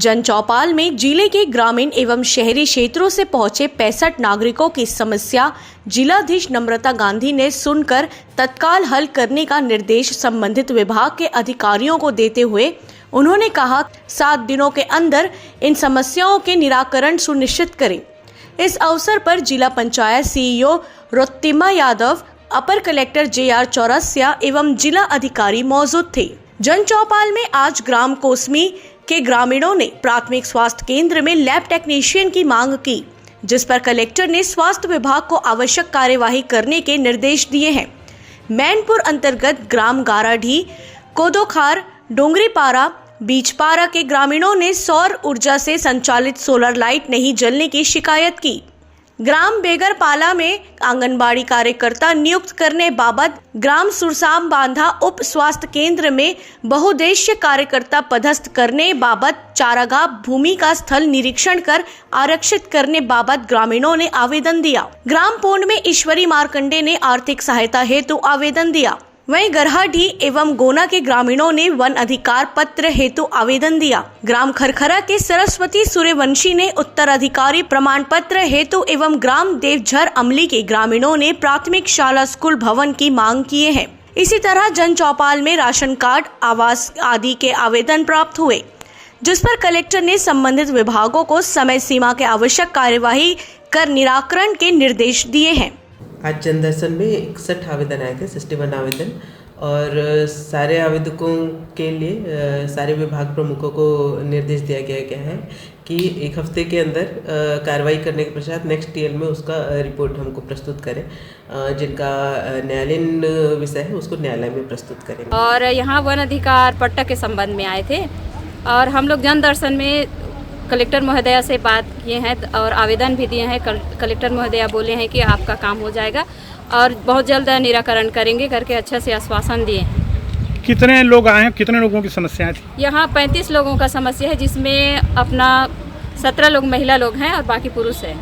जन चौपाल में जिले के ग्रामीण एवं शहरी क्षेत्रों से पहुंचे 65 नागरिकों की समस्या जिलाधीश नम्रता गांधी ने सुनकर तत्काल हल करने का निर्देश संबंधित विभाग के अधिकारियों को देते हुए उन्होंने कहा 7 दिनों के अंदर इन समस्याओं के निराकरण सुनिश्चित करें। इस अवसर पर जिला पंचायत सीईओ रोत्तिमा यादव, अपर कलेक्टर JR चौरसिया एवं जिला अधिकारी मौजूद थे। जन चौपाल में आज ग्राम कोसमी के ग्रामीणों ने प्राथमिक स्वास्थ्य केंद्र में लैब टेक्नीशियन की मांग की, जिस पर कलेक्टर ने स्वास्थ्य विभाग को आवश्यक कार्यवाही करने के निर्देश दिए हैं। मैनपुर अंतर्गत ग्राम गाराढी, कोदोखार, डोंगरीपारा, बीचपारा के ग्रामीणों ने सौर ऊर्जा से संचालित सोलर लाइट नहीं जलने की शिकायत की। ग्राम बेगरपाला में आंगनबाड़ी कार्यकर्ता नियुक्त करने बाबत, ग्राम सुरसाम बांधा उप स्वास्थ्य केंद्र में बहुउद्देश्य कार्यकर्ता पदस्थ करने बाबत, चारागाह भूमि का स्थल निरीक्षण कर आरक्षित करने बाबत ग्रामीणों ने आवेदन दिया। ग्राम पोंड में ईश्वरी मार्कंडे ने आर्थिक सहायता हेतु आवेदन दिया। वहीं गरहाढी एवं गोना के ग्रामीणों ने वन अधिकार पत्र हेतु आवेदन दिया। ग्राम खरखरा के सरस्वती सूर्यवंशी ने उत्तराधिकारी प्रमाण पत्र हेतु एवं ग्राम देवझर अमली के ग्रामीणों ने प्राथमिक शाला स्कूल भवन की मांग किए हैं। इसी तरह जन चौपाल में राशन कार्ड, आवास आदि के आवेदन प्राप्त हुए, जिस पर कलेक्टर ने संबंधित विभागों को समय सीमा के आवश्यक कार्यवाही कर निराकरण के निर्देश दिए हैं। आज जन दर्शन में 61 आवेदन आए थे, 61 आवेदन, और सारे आवेदकों के लिए सारे विभाग प्रमुखों को निर्देश दिया गया है कि 1 हफ्ते के अंदर कार्रवाई करने के पश्चात नेक्स्ट ईयर में उसका रिपोर्ट हमको प्रस्तुत करें। जिनका न्यायालयीन विषय है उसको न्यायालय में प्रस्तुत करेंगे। और यहाँ वन अधिकार पट्टा के संबंध में आए थे और हम लोग जन दर्शन में कलेक्टर महोदया से बात किए हैं और आवेदन भी दिए हैं। कलेक्टर महोदया बोले हैं कि आपका काम हो जाएगा और बहुत जल्द निराकरण करेंगे करके अच्छे से आश्वासन दिए हैं। कितने लोग आए हैं, कितने लोगों की समस्याएं थी? यहाँ 35 लोगों का समस्या है, जिसमें अपना 17 लोग महिला लोग हैं और बाकी पुरुष हैं।